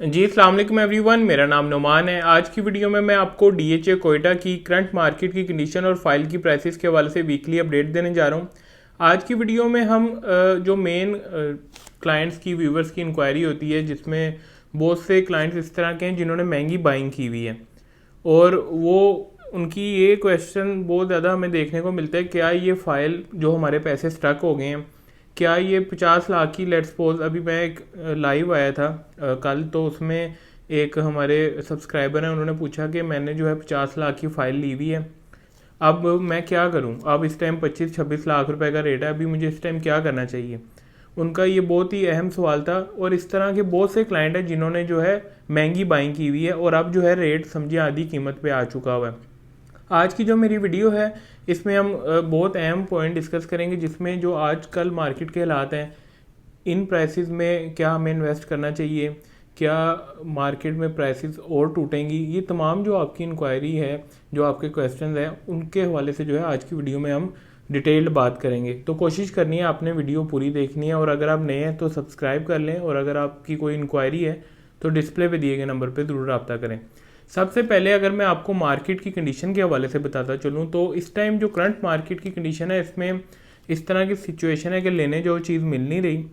जी अस्सलाम वालेकुम एवरीवन, मेरा नाम नुमान है। आज की वीडियो में मैं आपको डीएचए कोयटा की करंट मार्केट की कंडीशन और फाइल की प्राइसेस के हवाले से वीकली अपडेट देने जा रहा हूँ। आज की वीडियो में हम जो मेन क्लाइंट्स की व्यूवर्स की इंक्वायरी होती है, जिसमें बहुत से क्लाइंट्स इस तरह के हैं जिन्होंने महंगी बाइंग की हुई है और वो उनकी ये क्वेश्चन बहुत ज़्यादा हमें देखने को मिलता है, क्या ये फ़ाइल जो हमारे पैसे स्टक हो गए हैं, क्या ये 50 लाख की, लेट्स सपोज अभी मैं एक लाइव आया था कल, तो उसमें एक हमारे सब्सक्राइबर हैं, उन्होंने पूछा कि मैंने जो है 50 लाख की फ़ाइल ली हुई है, अब मैं क्या करूं। अब इस टाइम 25-26 लाख रुपए का रेट है, अभी मुझे इस टाइम क्या करना चाहिए। उनका ये बहुत ही अहम सवाल था। और इस तरह के बहुत से क्लाइंट हैं जिन्होंने जो है महंगी बाइंग की हुई है और अब जो है रेट समझिए आधी कीमत पे आ चुका हुआ है। आज की जो मेरी वीडियो है इसमें हम बहुत अहम पॉइंट डिस्कस करेंगे, जिसमें जो आजकल मार्केट के हालात हैं, इन प्राइसेस में क्या हमें इन्वेस्ट करना चाहिए, क्या मार्केट में प्राइसेस और टूटेंगी, ये तमाम जो आपकी इंक्वायरी है, जो आपके क्वेश्चंस हैं, उनके हवाले से जो है आज की वीडियो में हम डिटेल्ड बात करेंगे। तो कोशिश करनी है आपने वीडियो पूरी देखनी है, और अगर आप नए हैं तो सब्सक्राइब कर लें, और अगर आपकी कोई इंक्वायरी है तो डिस्प्ले पे दिए गए नंबर पे ज़रूर रब्ता करें। सबसे पहले अगर मैं आपको मार्केट की कंडीशन के हवाले से बताता चलूँ, तो इस टाइम जो करंट मार्केट की कंडीशन है, इसमें इस तरह की सिचुएशन है कि लेने जाओ चीज़ मिल नहीं रही,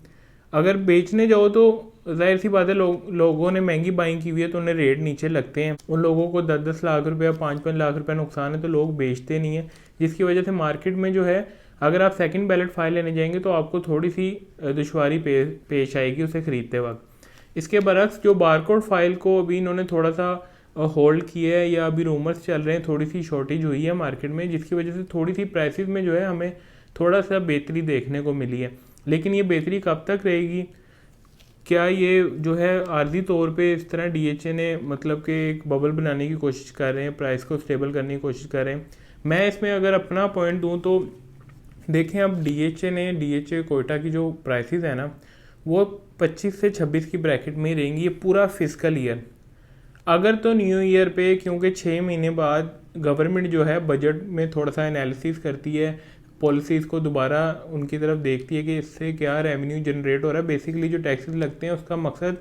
अगर बेचने जाओ तो जाहिर सी बात है लोगों ने महंगी बाइंग की हुई है तो उन्हें रेट नीचे लगते हैं। उन लोगों को 10-10 लाख रुपया, 5-5 लाख रुपया नुकसान है, तो लोग बेचते नहीं है, जिसकी वजह से मार्केट में जो है, अगर आप सेकंड बैलेट फाइल लेने जाएंगे तो आपको थोड़ी सी दुश्वारी पेश आएगी उसे ख़रीदते वक्त। इसके बरक्स जो बारकोड फाइल को अभी इन्होंने थोड़ा सा होल्ड किया है, या अभी रूमर्स चल रहे हैं, थोड़ी सी शॉर्टेज हुई है मार्केट में, जिसकी वजह से थोड़ी सी प्राइसेस में जो है हमें थोड़ा सा बेहतरी देखने को मिली है। लेकिन ये बेहतरी कब तक रहेगी, क्या ये जो है आर्जी तौर पे इस तरह डीएचए ने मतलब कि एक बबल बनाने की कोशिश कर रहे हैं, प्राइस को स्टेबल करने की कोशिश कर रहे हैं। मैं इसमें अगर अपना पॉइंट दूं तो देखें, अब डीएचए कोयटा की जो प्राइसेस है ना, वो 25 से 26 की ब्रैकेट में ही रहेंगी ये पूरा फिजिकल ईयर। अगर तो न्यू ईयर पे, क्योंकि 6 महीने बाद गवर्नमेंट जो है बजट में थोड़ा सा एनालिसिस करती है, पॉलिसीज़ को दोबारा उनकी तरफ देखती है कि इससे क्या रेवेन्यू जनरेट हो रहा है। बेसिकली जो टैक्सेस लगते हैं उसका मकसद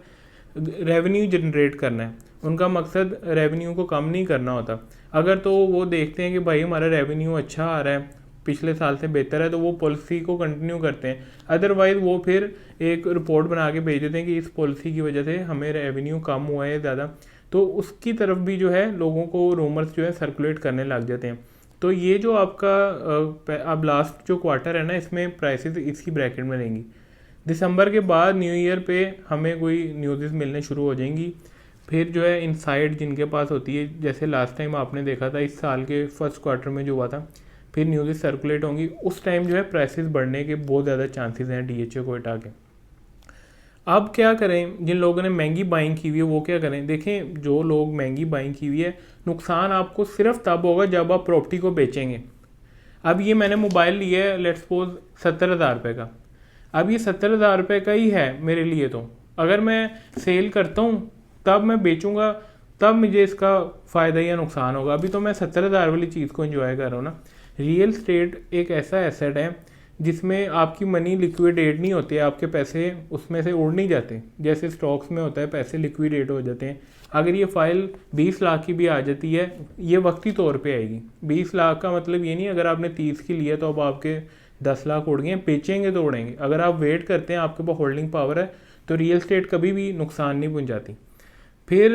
रेवेन्यू जनरेट करना है, उनका मकसद रेवेन्यू को कम नहीं करना होता। अगर तो वो देखते हैं कि भाई हमारा रेवेन्यू अच्छा आ रहा है, पिछले साल से बेहतर है, तो वो पॉलिसी को कंटिन्यू करते हैं। अदरवाइज़ वो फिर एक रिपोर्ट बना के भेज देते हैं कि इस पॉलिसी की वजह से हमें रेवेन्यू कम हुआ है ज़्यादा, तो उसकी तरफ भी जो है लोगों को रूमर्स जो है सर्कुलेट करने लग जाते हैं। तो ये जो आपका अब लास्ट जो क्वार्टर है ना, इसमें प्राइसेस इसी ब्रैकेट में रहेंगी। दिसंबर के बाद न्यू ईयर पे हमें कोई न्यूज़ मिलने शुरू हो जाएंगी, फिर जो है इनसाइड जिनके पास होती है, जैसे लास्ट टाइम आपने देखा था इस साल के फर्स्ट क्वार्टर में जो हुआ था, फिर न्यूज़ सर्कुलेट होंगी, उस टाइम जो है प्राइसेस बढ़ने के बहुत ज़्यादा चांसेस हैं डीएचए को हटा के। अब क्या करें, जिन लोगों ने महंगी बाइंग की हुई है वो क्या करें। देखें, जो लोग महंगी बाइंग की हुई है, नुकसान आपको सिर्फ तब होगा जब आप प्रॉपर्टी को बेचेंगे। अब ये मैंने मोबाइल लिया है लेट्स सपोज 70,000 रुपये का, अब ये 70,000 रुपये का ही है मेरे लिए, तो अगर मैं सेल करता हूँ तब मैं बेचूंगा, तब मुझे इसका फ़ायदा या नुकसान होगा। अभी तो मैं 70,000 वाली चीज़ को एंजॉय कर रहा हूँ ना। रियल स्टेट एक ऐसा एसेट है जिसमें आपकी मनी लिक्विडेट नहीं होती है, आपके पैसे उसमें से उड़ नहीं जाते, जैसे स्टॉक्स में होता है पैसे लिक्विडेट हो जाते हैं। अगर ये फाइल 20 लाख की भी आ जाती है, ये वक्ती तौर पे आएगी। 20 लाख का मतलब ये नहीं अगर आपने 30 की लिया तो अब आपके 10 लाख उड़ गए, बेचेंगे तो उड़ेंगे। अगर आप वेट करते हैं, आपके पास होल्डिंग पावर है, तो रियल स्टेट कभी भी नुकसान नहीं पहुँचाती। फिर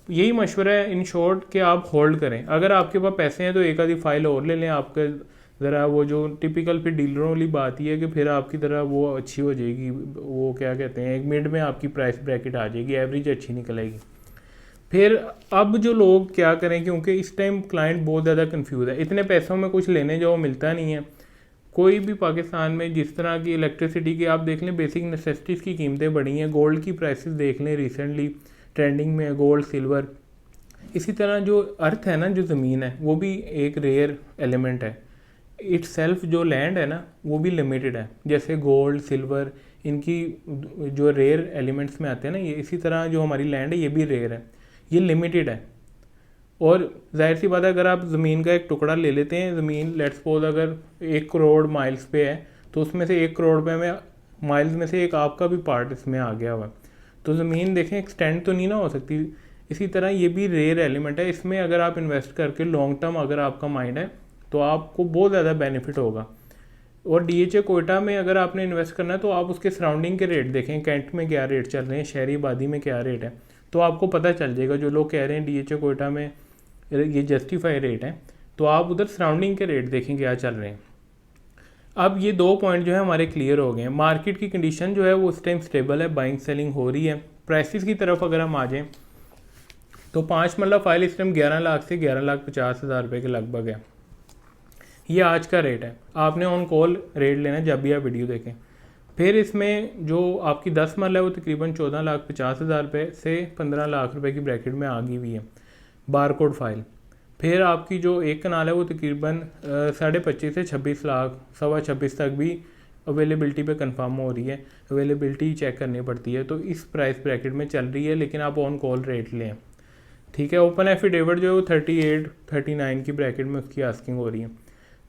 यही मशवरा है इन शॉर्ट कि आप होल्ड करें। अगर आपके पास पैसे हैं तो एक आधी फाइल और ले लें, आपके ज़रा वो जो टिपिकल फिर डीलरों वाली बात ही है कि फिर आपकी तरह वो अच्छी हो जाएगी, वो क्या कहते हैं, एक मिड में आपकी प्राइस ब्रैकेट आ जाएगी, एवरेज अच्छी निकलेगी। फिर अब जो लोग क्या करें, क्योंकि इस टाइम क्लाइंट बहुत ज़्यादा कंफ्यूज है, इतने पैसों में कुछ लेने जाओ मिलता नहीं है। कोई भी पाकिस्तान में जिस तरह की इलेक्ट्रिसिटी की आप देख लें, बेसिक नेसेसिटीज़ की कीमतें बढ़ी हैं, गोल्ड की प्राइसेस देख लें, रिसेंटली ट्रेंडिंग में है गोल्ड, सिल्वर। इसी तरह जो अर्थ है ना, जो ज़मीन है, वो भी एक रेयर एलिमेंट है। इट्स सेल्फ जो लैंड है ना, वो भी लिमिटेड है। जैसे गोल्ड, सिल्वर, इनकी जो रेयर एलिमेंट्स में आते हैं ना, ये इसी तरह जो हमारी लैंड है ये भी रेयर है, ये लिमिटेड है। और जाहिर सी बात है, अगर आप ज़मीन का एक टुकड़ा ले लेते हैं, ज़मीन लेट्स सपोज अगर 1 करोड़ माइल्स पे है, तो उसमें से 1 करोड़ पे में माइल्स में से एक आपका भी पार्ट इसमें आ गया हुआ है। तो ज़मीन देखें एक्सटेंड तो नहीं ना हो सकती। इसी तरह ये भी रेयर एलिमेंट है, इसमें अगर आप इन्वेस्ट करके लॉन्ग टर्म अगर आपका माइंड है तो आपको बहुत ज़्यादा बेनिफिट होगा। और DHA कोयटा में अगर आपने इन्वेस्ट करना है तो आप उसके सराउंडिंग के रेट देखें, कैंट में क्या रेट चल रहे हैं, शहरी आबादी में क्या रेट है, तो आपको पता चल जाएगा। जो लोग कह रहे हैं DHA कोयटा में ये जस्टिफाई रेट है, तो आप उधर सराउंडिंग के रेट देखें क्या चल रहे हैं। अब ये 2 पॉइंट जो है हमारे क्लियर हो गए हैं। मार्केट की कंडीशन जो है वो उस टाइम स्टेबल है, बाइंग सेलिंग हो रही है। प्राइसेस की तरफ अगर हम आ जाएँ तो 5 मरला फाइल इस टाइम 11 लाख से 11,50,000 रुपये के लगभग है। ये आज का रेट है, आपने ऑन कॉल रेट लेना जब भी आप वीडियो देखें। फिर इसमें जो आपकी 10 मरला है वो तकरीबन 14,50,000 रुपये से 15 लाख रुपए की ब्रैकेट में आ गई हुई है बारकोड फाइल। फिर आपकी जो 1 कनाल है वो तकरीबन 25.5 से 26 लाख 26.25 तक भी अवेलेबिलिटी पे कंफर्म हो रही है। अवेलेबिलिटी चेक करनी पड़ती है, तो इस प्राइस ब्रैकेट में चल रही है, लेकिन आप ऑन कॉल रेट लें। ठीक है, ओपन एफिडेविट जो है वो 38-39 की ब्रैकेट में उसकी आस्किंग हो रही है।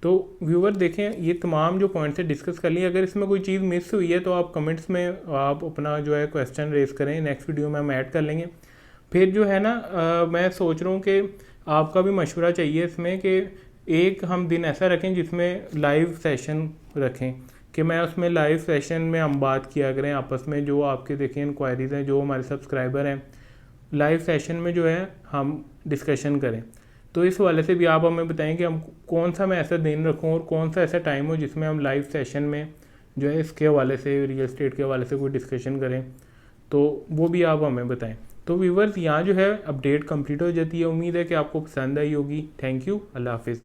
तो व्यूवर देखें, ये तमाम जो पॉइंट्स है डिस्कस कर लिए। अगर इसमें कोई चीज़ मिस हुई है तो आप कमेंट्स में आप अपना जो है क्वेश्चन रेज करें, नेक्स्ट वीडियो में हम ऐड कर लेंगे। फिर जो है ना मैं सोच रहा हूँ कि आपका भी मशवरा चाहिए इसमें कि एक हम दिन ऐसा रखें जिसमें लाइव सेशन रखें, कि मैं उसमें लाइव सेशन में हम बात किया करें आपस में, जो आपके देखें इंक्वायरीज़ हैं, जो हमारे सब्सक्राइबर हैं, लाइव सेशन में जो है हम डिस्कशन करें। तो इस वाले से भी आप हमें बताएं कि हम कौन सा मैं ऐसा दिन रखूं और कौन सा ऐसा टाइम हो जिसमें हम लाइव सेशन में जो है इसके हवाले से, रियल एस्टेट के हवाले से कोई डिस्कशन करें, तो वो भी आप हमें बताएं। तो व्यूवर्स, यहाँ जो है अपडेट कंप्लीट हो जाती है। उम्मीद है कि आपको पसंद आई होगी। थैंक यू, अल्लाह हाफिज़।